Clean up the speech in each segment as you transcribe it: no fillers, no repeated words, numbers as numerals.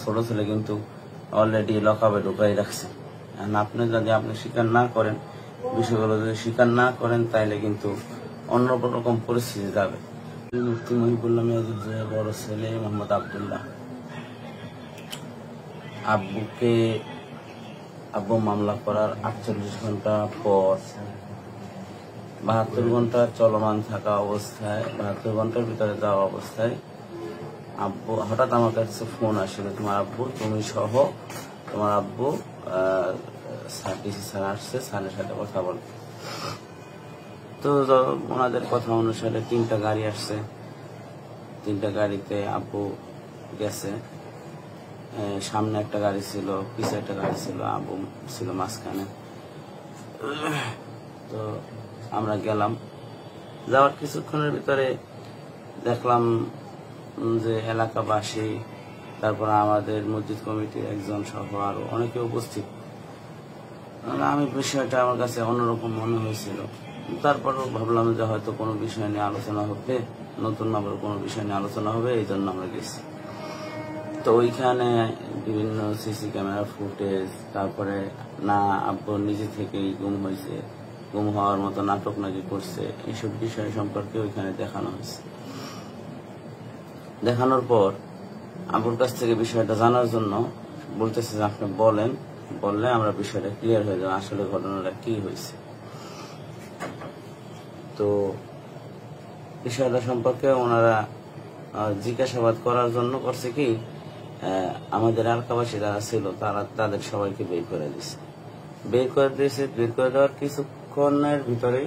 ছোট ছেলে কিন্তু অলরেডি লকআপে ঢুকাই রাখছে। আপনি যদি স্বীকার না করেন, বিষয়গুলো যদি স্বীকার না করেন, তাইলে কিন্তু অন্যরকম পরিস্থিতি যাবে। মুফতি মহিবুল্লাহ মিয়াজের বড় ছেলে মোহাম্মদ আব্দুল্লাহ, আব্বু মামলা করার 48 ঘন্টা পর 72 ঘন্টা চলমান থাকা অবস্থায়, 72 ঘন্টার ভিতরে যাওয়া অবস্থায় আব্বু হঠাৎ আমার কাছে ফোন আসছিল, তোমার আব্বু, তুমি সহ তোমার আব্বু ডিসি স্যার আসছে, স্যারের সাথে কথা বল। তো ওনাদের কথা অনুসারে 3টা গাড়ি আসছে, 3টা গাড়িতে আব্বু গেছে। সামনে একটা গাড়ি ছিল, পিছে একটা গাড়ি ছিল, আব্বু ছিল মাঝখানে। তো আমরা গেলাম। যাওয়ার কিছুক্ষণের ভিতরে দেখলাম যে এলাকাবাসী, তারপর আমাদের মসজিদ কমিটির একজন সহ আরো অনেকে উপস্থিত। আমি বিষয়টা আমার কাছে অন্যরকম মনে হয়েছিল। তারপরও ভাবলাম যে হয়তো কোনো বিষয় নিয়ে আলোচনা হবে, নতুন আবার কোনো বিষয় নিয়ে আলোচনা হবে, এই জন্য আমরা গেছি। তো ওইখানে বিভিন্ন সিসি ক্যামেরা ফুটেজ, তারপরে না আব্বু নিজে থেকেই গুম হয়েছে, গুম হওয়ার মতো নাটক নাকি করছে, এইসব বিষয় সম্পর্কে ওইখানে দেখানো হয়েছে। দেখানোর পর আব্বুর কাছ থেকে বিষয়টা জানার জন্য বলতেছে যে আপনি বলেন, বললে আমরা বিষয়টা ক্লিয়ার হয়ে যাবে, আসলে ঘটনাটা কি হয়েছে। তো বিষয়টা সম্পর্কে ওনারা জিজ্ঞাসাবাদ করার জন্য করছে কি, আমাদের এলাকাবাসী যারা ছিল তাদের সবাইকে বের করে দিয়েছে। বের করে দেওয়ার কিছুক্ষণের ভিতরেই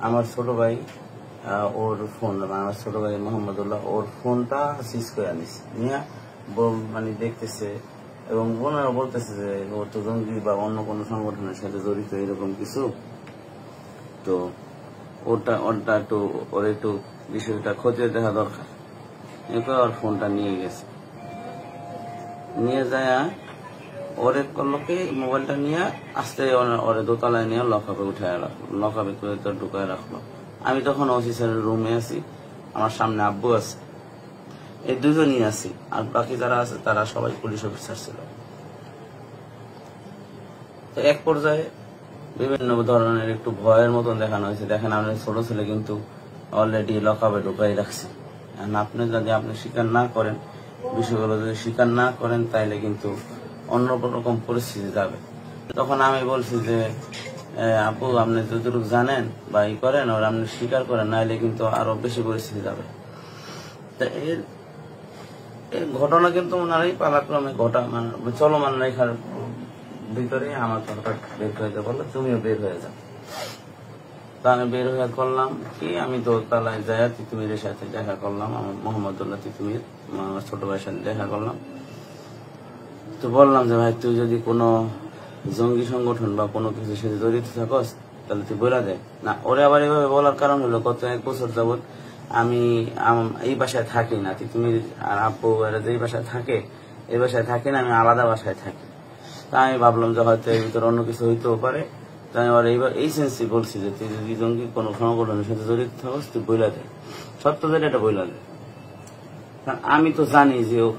আমার ছোট ভাই ওর ফোন, আমার ছোট ভাই মোহাম্মদুল্লাহ, ওর ফোনটা সিজ করে নিছে, নিয়ে দেখতেছে এবং ওনারা বলতেছে যে ও তো জঙ্গি বা অন্য কোনো সংগঠনের সাথে জড়িত, এরকম কিছু। তো ওর একটু বিষয়টা খতিয়ে দেখা দরকার। ওর ফোনটা নিয়ে গেছে, নিয়ে যায় ওরে করলো কি, মোবাইলটা নিয়ে আস্তে ওরে দোতলায় নিয়ে লকআপে উঠায় রাখলো, লকআপে ঢুকায় রাখলো। আমি তখন ওসি স্যারের রুমে আছি, আমার সামনে আব্বু আছে, এই দুজনই আছি, আর বাকি যারা আছে তারা সবাই পুলিশ অফিসার ছিল। তো এক পর্যায়ে বিভিন্ন ধরনের একটু ভয়ের মতন দেখানো হয়েছে। দেখেন, আপনার ছোট ছেলে কিন্তু অলরেডি লকআপে ঢুকাই রাখছে। আপনি যদি স্বীকার না করেন, বিষয়গুলো যদি স্বীকার না করেন, তাইলে কিন্তু অন্যরকম পরিস্থিতি যাবে। তখন আমি বলছি যে আপু, আপনি যতটুকু জানেন বা করেন, আর আপনি স্বীকার করেন, নাইলে কিন্তু আরো বেশি পরিস্থিতি যাবে। এর ঘটনা কিন্তু ওনারাই পালাক্রমে চলমান রেখার ভিতরে আমার কথা বের হয়ে যা বললো, তুমিও বের হয়ে যাও। তা আমি বের হয়ে করলাম কি, আমি দোতলায় যাই তিতুমিরের সাথে দেখা করলাম, আমার মোহাম্মদুল্লাহ তিতুমির, আমার ছোট ভাইয়ের সাথে দেখা করলাম। তো বললাম যে ভাই, তুই যদি কোনো জঙ্গি সংগঠন বা কোনো কিছুর সাথে জড়িত থাকস, তাহলে তুই বলে দে না। ওরে আবার এভাবে বলার কারণ হলো, গত 1 বছর যাবৎ আমি এই বাসায় থাকি না, তিতুমির আর আব্বু এরা যে বাসায় থাকে, এই বাসায় থাকি না, আমি আলাদা বাসায় থাকি। তা আমি ভাবলাম যে হয়তো এর ভিতরে অন্য কিছু হইতেও পারে। তাই আবার এই সেন্সই বলছি যে তুই যদি জঙ্গি কোনো সংগঠনের সাথে জড়িত থাকস, তুই বইলা দে, সত্য যেটা এটা বইলা দে। কারণ আমি তো জানি যে ও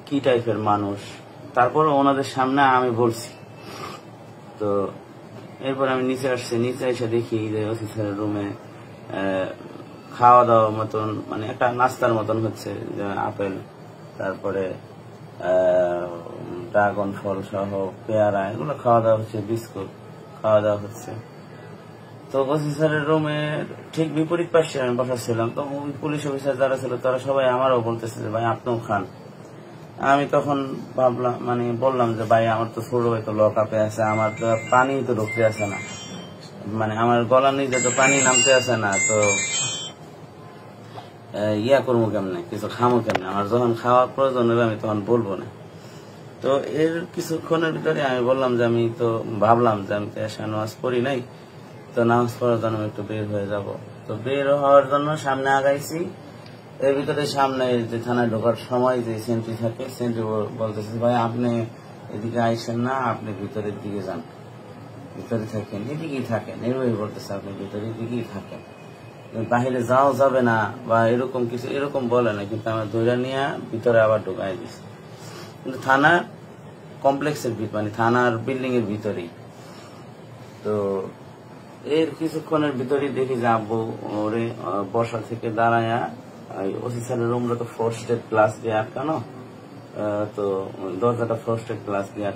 কি টাইপের মানুষ। তারপরে ওনাদের সামনে আমি বলছি। তো এরপর আমি নিচে আসছি, নিচে এসে দেখি যে ওসি স্যারের রুমে খাওয়া দাওয়া মতন, একটা নাস্তার মতন হচ্ছে, যে আপেল, তারপরে ড্রাগন ফল সহ পেয়ারা, এগুলো খাওয়া দাওয়া হচ্ছে, বিস্কুট খাওয়া দাওয়া হচ্ছে। তো ওসি স্যারের রুমে ঠিক বিপরীত পাশে আমি বসাচ্ছিলাম। তো পুলিশ অফিসার যারা ছিল তারা সবাই আমারও বলতেছে যে ভাই আপনিও খান। আমি তখন ভাবলাম, বললাম যে ভাই, আমার তো ছোট ভাই তো লকআপে আছে, আমার তো পানি তো ঢুকতে আসে না, আমার গলার নিচে তো পানি নামতে আসে না, তো ইয়া করবো কেমনে, কিছু খামো কেমনে, আমার যখন খাওয়া প্রয়োজন হবে আমি তখন বলবো না। তো এর কিছুক্ষণের ভিতরে আমি বললাম যে আমি তো ভাবলাম যে আমি তো এসে নামাজ পড়ি নাই, তো নামাজ পড়ার জন্য একটু বের হয়ে যাব। তো বের হওয়ার জন্য সামনে আগাইছি। এর ভিতরে সামনে যে থানায় ঢোকার সময় যে সেন্ট্রি থাকে, সেন্ট্রি বলতেছে ভাই আপনি এদিকে আইসেন না, আপনি ভিতরের দিকে যান, ভিতরে থাকেন, এদিকেই থাকেন, এভাবে বলতেছে, আপনি ভিতরের দিকেই থাকেন, বাহিরে যাওয়া যাবে না বা এরকম কিছু এরকম বলে না, কিন্তু আমার ধৈর্য নিয়ে ভিতরে আবার ঢোকাই দিছে। কিন্তু থানার কমপ্লেক্সের ভিতর, মানে থানার বিল্ডিং এর ভিতরেই। তো এর কিছুক্ষণের ভিতরেই দেখি যে আব্বু ওরে বসা থেকে দাঁড়ায়া, ওসি স্যারের রুমটা তো ফ্রস্টেড গ্লাস দিয়ে আটকানো, তো দরজাটা ফ্রস্টেড গ্লাস দিয়ে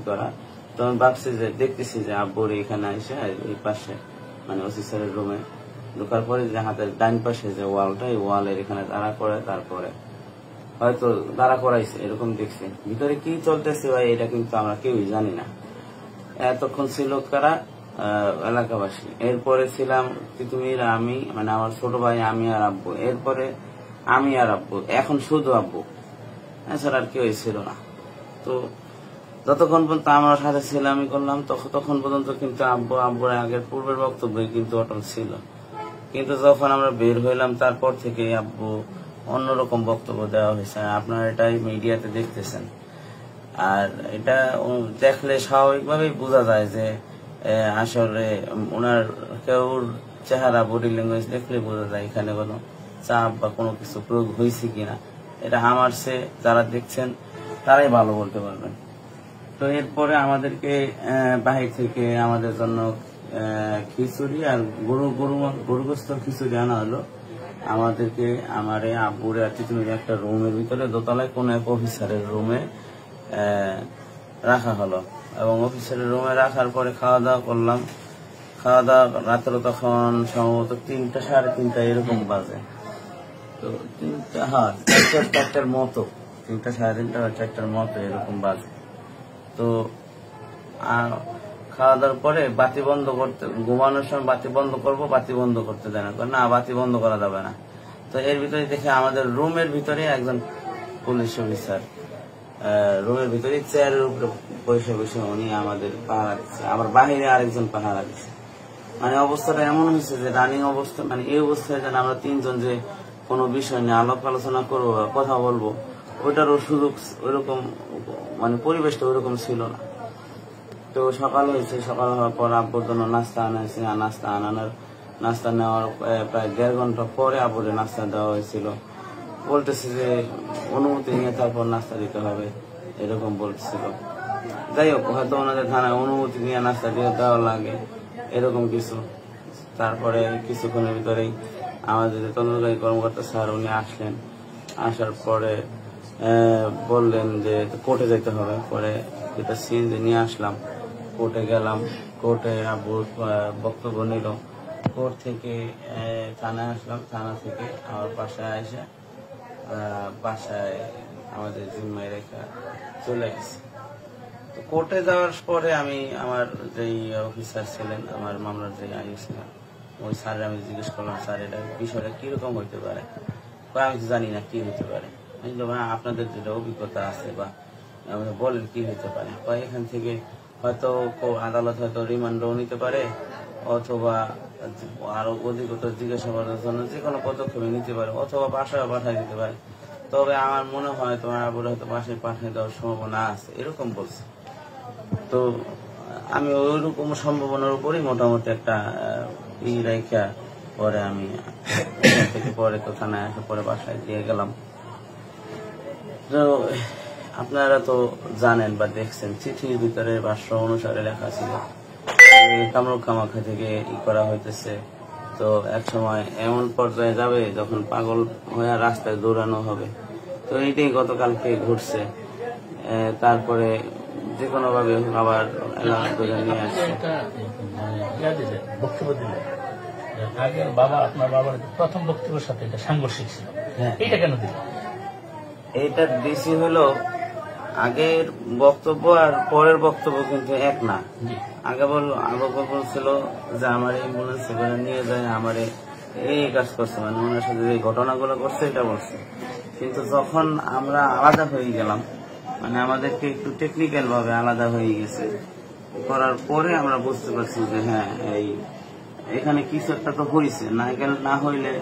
করা। তো আমি ভাবছি যে দেখতেছি যে আব্বুর এখানে এসে এই পাশে, মানে ওসি স্যারের রুমে ঢোকার পরে যে হাতের ডাইন পাশে যে ওয়ালটা, এই ওয়ালের এখানে দাঁড়া করে, তারপরে হয়তো দাঁড়া করাইছে এরকম দেখছি। ভিতরে কি চলতেছে ভাই এটা কিন্তু আমরা কেউই জানি না। এতক্ষণ ছিল কারা, এলাকাবাসী। এরপরে ছিলাম তিতুমির, আমি, মানে আমার ছোট ভাই, আমি আর আব্বু। এরপরে আমি আর আব্বু, এখন শুধু আব্বু, এছাড়া আর কেউ ছিল না। তো যতক্ষণ পর্যন্ত আমার সাথে ছিলামই করলাম, তখন পর্যন্ত কিন্তু আব্বুর আগের পূর্বের বক্তব্যই কিন্তু অটল ছিল। কিন্তু যখন আমরা বের হইলাম তারপর থেকে আব্বু অন্যরকম বক্তব্য দেওয়া হয়েছে। আপনারা এটাই মিডিয়াতে দেখতেছেন। আর এটা দেখলে স্বাভাবিকভাবেই বোঝা যায় যে আসলে ওনার কেউর চেহারা, বডি ল্যাঙ্গুয়েজ দেখলে বোঝা যায় এখানে কোনো চাপ বা কোনো কিছু প্রয়োগ হয়েছে কিনা। এটা আমার সে যারা দেখছেন তারাই ভালো বলতে পারবেন। তো এরপরে আমাদেরকে বাহির থেকে আমাদের জন্য খিচুড়ি আর গরুগ্রস্ত খিচুড়ি আনা হলো। আমাদেরকে, আমারে, আব্বুরে আর তিতুমিরে একটা রুমের ভিতরে দোতলায় কোন এক অফিসারের রুমে রাখা হলো। এবং অফিসারের রুমে রাখার পরে খাওয়া দাওয়া করলাম। খাওয়া দাওয়া রাত্রে তখন সম্ভবত 3টা, 3:30 এরকম বাজে। তো 4টার মতো, 3টা, 3:30 বা 4টার মতো এরকম বাজে। তো খাওয়া দাওয়ার পরে বাতি বন্ধ করতে, ঘুমানোর সময় বাতি বন্ধ করবো, বাতি বন্ধ করতে দেয় না, না বাতি বন্ধ করা যাবে না। তো এর ভিতরে দেখে আমাদের রুমের ভিতরে একজন পুলিশ অফিসার রুমের ভিতরে চেয়ারের উপরে বসে বসে উনি আমাদের পাহারা দিচ্ছে, আবার বাহিরে আরেকজন পাহারা দিচ্ছে। মানে অবস্থাটা এমন হয়েছে যে রানিং অবস্থা, মানে এই অবস্থায় যেন আমরা 3জন যে কোনো বিষয় নিয়ে আলাপ আলোচনা করবো বা কথা বলবো, ওইটারও সুযোগ ওইরকম, মানে পরিবেশটা ওইরকম ছিল না। তো সকাল হয়েছে, সকাল হওয়ার পর আব্বুর জন্য নাস্তা আনা হয়েছে। নাস্তা নেওয়ার প্রায় 1.5 ঘন্টা পরে আব্বুরে নাস্তা দেওয়া হয়েছিল। বলতেছে যে অনুমতি নিয়ে তারপর নাস্তা দিতে হবে, এরকম বলতেছিল। যাই হোক, হয়তো ওনাদের থানায় অনুমতি নিয়ে নাস্তা দিয়ে দেওয়া লাগে, এরকম কিছু। তারপরে কিছুক্ষণের ভিতরেই আমাদের তদন্তকারী কর্মকর্তা স্যার উনি আসলেন। আসার পরে বললেন যে কোর্টে যেতে হবে। পরে এটা সিএনজি নিয়ে আসলাম, কোর্টে গেলাম। কোর্টে আব্বুর বক্তব্য নিল। কোর্ট থেকে থানায় আসলাম, থানা থেকে আমার বাসায় এসে বাসায় আমাদের জিম্মায় রেখে চলে গেছি। তো কোর্টে যাওয়ার পরে আমি আমার যেই অফিসার ছিলেন, আমার মামলার যে আইন ছিলেন, ওই স্যারের আমি জিজ্ঞেস করলাম, স্যার এটা বিষয়টা কিরকম হইতে পারে? আমি তো জানি না কি হতে পারে, আপনাদের যেটা অভিজ্ঞতা আছে বা বলেন কি হতে পারে। এখান থেকে হয়তো আদালত হয়তো রিমান্ডও নিতে পারে, অথবা আরো অধিকতর জিজ্ঞাসাবাদের জন্য যে কোনো পদক্ষেপ নিতে পারে, অথবা বাসায় পাঠিয়ে দিতে পারে। তবে আমার মনে হয় তোমার আবুর হয়তো বাসায় পাঠিয়ে দেওয়ার সম্ভাবনা আছে, এরকম বলছে। তো আমি ওইরকম সম্ভাবনার উপরেই মোটামুটি একটা রেখা পরে আমি থেকে পরে তো থানায় আসে পরে বাসায় দিয়ে গেলাম। তো আপনারা তো জানেন বা দেখছেন, চিঠির ভিতরে ভাষ্য অনুসারে লেখা ছিল কামরূপ কামাখ্যা থেকে করা হইতেছে। তো এক সময় এমন পর্যায়ে যাবে যখন পাগল হয়ে রাস্তায় দৌড়ানো হবে। তো এইটাই গতকালকে ঘটছে। তারপরে যে কোনো ভাবে আবার নিয়ে আসছে। আগের বাবা, আপনার বাবার প্রথম বক্তব্যের সাথে এটা সাংঘর্ষিক ছিল, এটা কেন দিল? এইটা ডিসি হলো আগের বক্তব্য আর পরের বক্তব্য কিন্তু এক না। আগে বলছিল যে আমার অ্যাম্বুলেন্স করে নিয়ে যায়, আমার এই কাজ করছে, মানে ওনার সাথে যে ঘটনাগুলো করছে এটা বলছে। কিন্তু যখন আমরা আলাদা হয়ে গেলাম, মানে আমাদেরকে একটু টেকনিক্যাল ভাবে আলাদা হয়ে গেছে, করার পরে আমরা বুঝতে পারছি যে হ্যাঁ এই এখানে কিছু একটা তো হয়েছে। না হইলে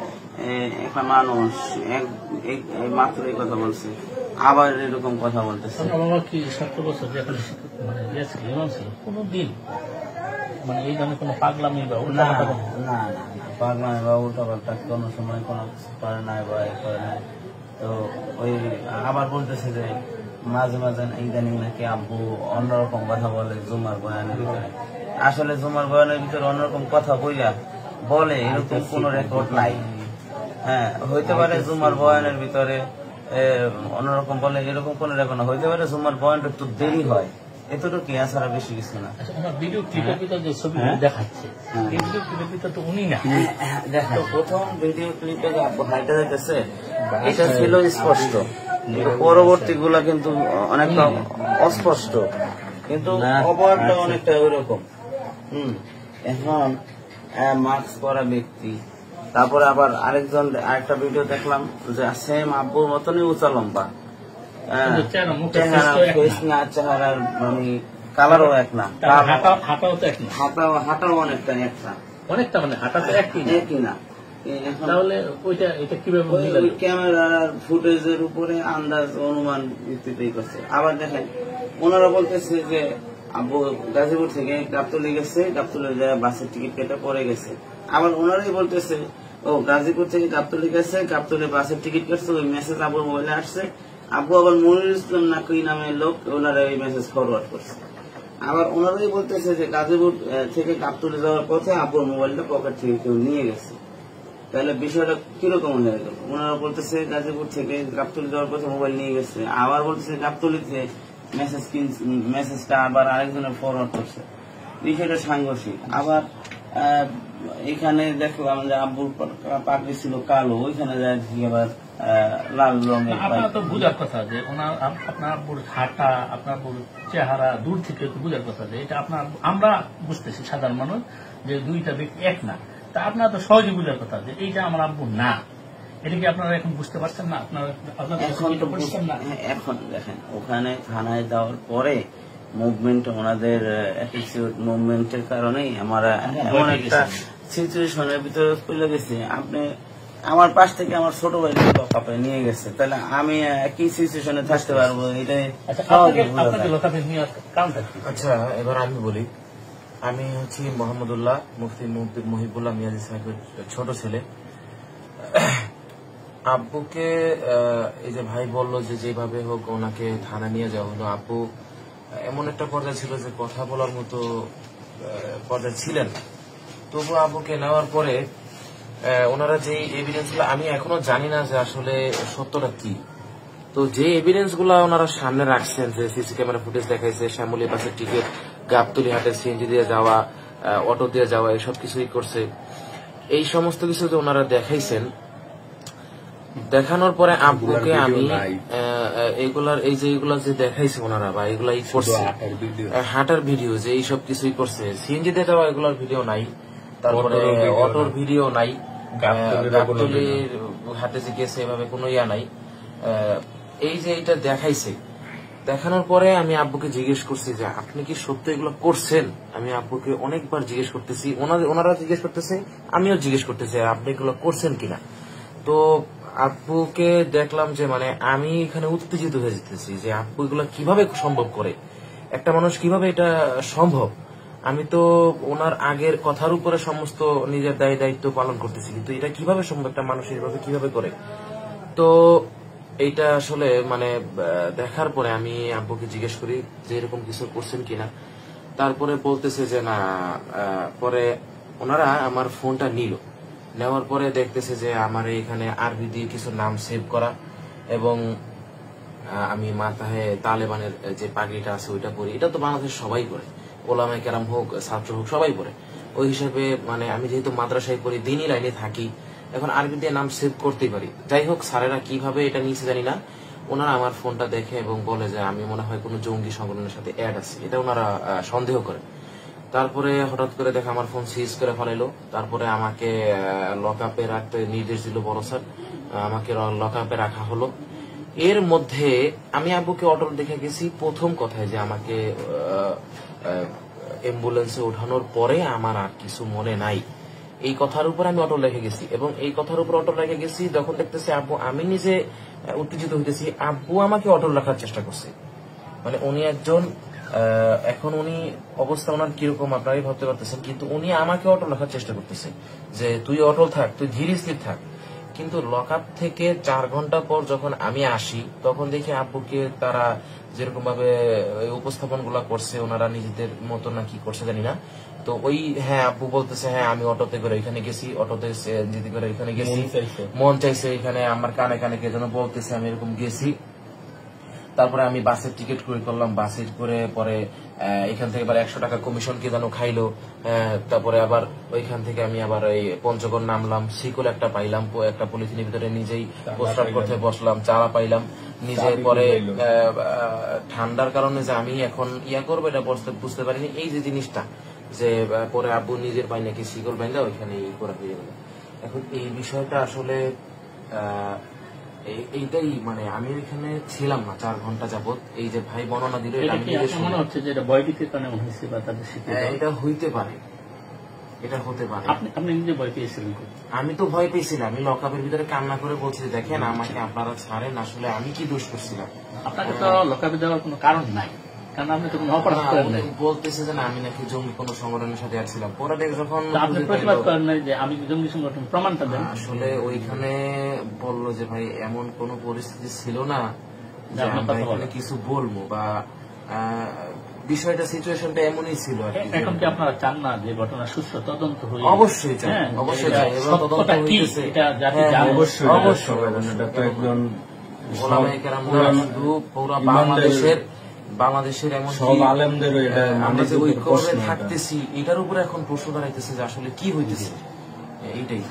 একটা মানুষ মাত্র এই কথা বলছে, আবার এরকম কথা বলতেছে। বাবা কি 70 বছর যেখানে কোনদিন মানে এই ধরনের কোনো পাগলামি বা পাগলামি বা উল্টা পাল্টা কোনো সময় কোনো কিছু করে নাই বা করে নাই। তো ওই আবার বলতেছে যে মাঝে মাঝে ইদানিং নাকি আব্বু অন্যরকম কথা বলে জুমার বয়ানের ভিতরে। আসলে জুমার বয়ানের ভিতরে অন্যরকম কথা বলে এরকম কোন রেকর্ড নাই। হ্যাঁ, হইতে পারে জুমার বয়ানের ভিতরে অন্যরকম বলে এরকম কোন রেকর্ড না, হইতে পারে জুমার বয়ানটা একটু দেরি হয়, এতটুকু, এছাড়া বেশি কিছু না। ভিডিও ক্লিপের ভিতরে যে ছবি দেখাচ্ছে, এই ভিডিও ক্লিপের ভিতরে তো উনি না। দেখেন, প্রথম ভিডিও ক্লিপে যে আব্বু হাইটা যাইতেছে এটা ছিল স্পষ্ট, কিন্তু পরবর্তী গুলা কিন্তু অনেকটা অস্পষ্ট, কিন্তু অপরটা অনেকটা ওইরকম। এখন মাস্ক পরা ব্যক্তি, তারপরে আবার আরেকটা ভিডিও দেখলাম যে সেম আব্বুর মতনই উঁচা লম্বা, চেহারার মানে কালারও এক না, হাঁটাও অনেকটা মানে হাঁটা তো একই না। তাহলে এটা কিভাবে ক্যামেরার ফুটেজের উপরে আন্দাজ অনুমান ভিত্তিতেই করছে। আবার দেখেন, ওনারা বলতেছে যে আব্বু গাজীপুর থেকে গাবতলী গেছে, গাবতলী যায় বাসের টিকিট কেটে পরে গেছে। আবার ওনারাই বলতেছে ও গাজীপুর থেকে গাবতলী গেছে, গাবতলী বাসের টিকিট কাটছে, ওই মেসেজ আব্বুর মোবাইলে আসছে। আব্বু আবার মনিরুল ইসলাম নাকি নামের লোক, ওনারা এই মেসেজ ফরওয়ার্ড করছে। আবার ওনারাই বলতেছে যে গাজীপুর থেকে গাবতলী যাওয়ার পথে আব্বুর মোবাইলটা পকেট থেকে কেউ নিয়ে গেছে। তাহলে বিষয়টা কিরকম হয়ে গেল? ওনারা বলতেছে গাজীপুর থেকে গাবতলী যাওয়ার পথে মোবাইল নিয়ে গেছে, আবার বলতেছে গাবতলীতে মেসেজটা আবার আরেকজনের ফরওয়ার্ড করছে। বিষয়টা সাংঘর্ষিক। আবার এখানে দেখলাম যে আব্বুর পাগড়ি ছিল কালো, ওইখানে যায় আবার লাল রঙের। আপনার তো বুঝার কথা যে আপনার আব্বুর হাঁটা, আপনার আব্বুর চেহারা দূর থেকে বুঝার কথা যে এটা আমরা বুঝতেছি সাধারণ মানুষ যে দুইটা ব্যক্তি এক না। তা আপনার তো সহজে বুঝার কথা যে এইটা আমার আব্বু না। এটা কি আপনারা এখন বুঝতে পারছেন না? এখন দেখেন, ওখানে থানায় যাওয়ার পরে মুভমেন্ট, ওনাদের অ্যাটিটিউড মুভমেন্টের কারণেই আমরা এমন একটা সিচুয়েশনের ভিতরে চলে গেছি। আপনি আমার পাশ থেকে আমার ছোট ভাই লকআপে নিয়ে গেছে, তাহলে আমি কি সিচুয়েশনে থাকতে পারবো? এটাই। আচ্ছা, এবার আমি বলি, আমি হচ্ছি মোহাম্মদুল্লাহ, মুফতি মহিবুল্লাহ মিয়াজি সাহেবের ছোট ছেলে। আব্বুকে এই যে ভাই বললো যে যেভাবে হোক ওনাকে থানা নিয়ে যাওয়া হলো, আব্বু এমন একটা পর্যায়ে ছিল যে কথা বলার মতো পর্যায়ে ছিলেন। তবু আব্বুকে নেওয়ার পরে ওনারা যে এভিডেন্স গুলো, আমি এখনো জানি না যে আসলে সত্যটা কি। তো যে এভিডেন্স গুলা ওনারা সামনে রাখছেন, যে সিসি ক্যামেরা ফুটেজ দেখাইছে, শ্যামলী বাসের টিকিট, গাবতলী হাটের সিএনজি দিয়ে যাওয়া, অটো দিয়ে যাওয়া, এসব কিছুই করছে। এই সমস্ত কিছু যে ওনারা দেখাইছেন, দেখানোর পরে আব্বুকে আমি এইগুলার এইগুলা যে দেখাইছে ওনারা, বা এগুলা করছে হাঁটার ভিডিও, যে এইসব কিছুই করছে, সিএনজি দিয়ে যাওয়া এগুলার ভিডিও নাই, তারপরে অটোর ভিডিও নাই, গাবতলীর হাটে যে গেছে এভাবে কোনো ইয়া নাই। এই যে এটা দেখাইছে, দেখানোর পরে আমি আব্বুকে জিজ্ঞেস করছি যে আপনি কি সত্য এগুলো করছেন? আমি আব্বুকে অনেকবার জিজ্ঞেস করতেছি, ওনারা জিজ্ঞেস করতেছে, আমিও জিজ্ঞেস করতেছি আপনি এগুলো করছেন কিনা। তো আব্বুকে দেখলাম যে মানে আমি এখানে উত্তেজিত হয়ে যেতেছি যে আব্বু এগুলো কিভাবে সম্ভব করে, একটা মানুষ কিভাবে এটা সম্ভব। আমি তো ওনার আগের কথার উপরে সমস্ত নিজের দায়িত্ব পালন করতেছি, কিন্তু এটা কিভাবে সম্ভব, একটা মানুষ এইভাবে কিভাবে করে। তো এইটা আসলে মানে দেখার পরে আমি আব্বুকে জিজ্ঞেস করি যে এরকম কিছু করছেন কিনা। তারপরে বলতেছে যে না। পরে ওনারা আমার ফোনটা নিল, নেওয়ার পরে দেখতেছে যে আমার এখানে আরবি দিয়ে কিছু নাম সেভ করা, এবং আমি মাথায় তালেবানের যে পাগড়িটা আছে ওইটা পরি। এটা তো বাংলাদেশ সবাই পরে, ওলামায়ে কেরাম হোক, ছাত্র হোক, সবাই পরে। ওই হিসাবে মানে আমি যেহেতু মাদ্রাসায় পড়ি, দিনই লাইনে থাকি, এখন আরবি দিয়ে নাম সেভ করতেই পারি। যাই হোক, স্যারেরা কিভাবে এটা নিয়েছে জানি না, ওনারা আমার ফোনটা দেখে এবং বলে যে আমি মনে হয় কোনো জঙ্গি সংগঠনের সাথে অ্যাড আছে, এটা ওনারা সন্দেহ করে। তারপরে হঠাৎ করে দেখে আমার ফোন সিজ করে ফেলাইলো। তারপরে আমাকে লকআপে রাখতে নির্দেশ দিল বড় স্যার, আমাকে লকআপে রাখা হলো। এর মধ্যে আমি আব্বুকে অটোর দেখে গেছি প্রথম কথায় যে আমাকে অ্যাম্বুলেন্সে ওঠানোর পরে আমার আর কিছু মনে নাই, এই কথার উপর আমি অটো রেখে গেছি। এবং এই কথার উপর অটো রেখে গেছি যখন দেখতেছি আব্বু, আমি নিজে উত্তেজিত হইতেছি, আব্বু আমাকে অটল রাখার চেষ্টা করছে। মানে উনি একজন, এখন উনি অবস্থা ওনার কিরকম আপনারাই ভাবতে পারতেছেন, কিন্তু উনি আমাকে অটল রাখার চেষ্টা করতেছে যে তুই অটল থাক, তুই ধীর স্থির থাক। কিন্তু লকআপ থেকে 4 ঘন্টা পর যখন আমি আসি তখন দেখি আব্বুকে তারা যেরকম ভাবে উপস্থাপন গুলা করছে, ওনারা নিজেদের মতো না কি করছে জানি না। তো ওই হ্যাঁ আব্বু বলতেছে হ্যাঁ আমি অটোতে করে এখানে গেছি, অটোতে সিএনজি করে এখানে গেছি, মন চাইছে এখানে আমার কানে কানে কে যেন বলতেছে আমি এরকম গেছি। তারপরে আমি বাসের টিকিট করে করলাম, বাসে করে পরে এখান থেকে আবার 100 টাকা কমিশন কে যেন খাইলো। তারপরে আবার ওইখান থেকে আমি আবার এই পঞ্চগড় নামলাম, শিকল একটা পাইলাম, একটা পলিথিনের ভিতরে নিজেই প্রস্রাব করতে বসলাম, চালা পাইলাম নিজে। পরে ঠান্ডার কারণে যে আমি এখন ইয়া করবো এটা বুঝতে পারিনি, এই যে জিনিসটা যে পরে আব্বু নিজের পাই নাকি শিকল পাইলা ওইখানে ই করা হয়ে গেল। এখন এই বিষয়টা আসলে এইটাই মানে আমি এখানে ছিলাম না 4 ঘন্টা যাবত। এই যে ভাই বর্ণনা দিল এটা আমি নিজে মনে হচ্ছে যে এটা ভয়ভীতির কারণে মনে হয়েছে বা তাদের এটা হইতে পারে, এটা হতে পারে। আপনি নিজে ভয় পেয়েছিলেন? আমি তো ভয় পেয়েছিলাম, আমি লকআপের ভিতরে কান্না করে বলছি দেখেন আমাকে আপনারা ছাড়েন, আসলে আমি কি দোষ করছিলাম। আপনাকে তো লকআপে দেওয়ার কোনো কারণ নাই, কারণ আপনি তো কোনো অপরাধ করেন নাই। বলতেছে যে না আমি নাকি জঙ্গি কোনো সংগঠনের সাথে ছিলাম। পরে যখন আপনি প্রতিবাদ করেন নাই যে আমি জঙ্গি সংগঠন, প্রমাণটা দেন। আসলে ওইখানে বললো যে ভাই এমন কোন পরিস্থিতি ছিল না যে আমরা এখানে কিছু বলবো বা বিষয়টা সিচুয়েশনটা এমনই ছিল আর কি। এখন কি আপনারা চান না যে ঘটনা সুস্থ তদন্ত হয়ে? অবশ্যই চাই, অবশ্যই চাই। এবং তদন্ত হইতেছে, অবশ্যই শুধু পুরো বাংলাদেশের এমন সব আলেমদের আমরা যে ঐক্যভাবে থাকতেছি এটার উপরে এখন প্রশ্ন দাঁড়াইতেছে যে আসলে কি হইতেছে, এইটাই।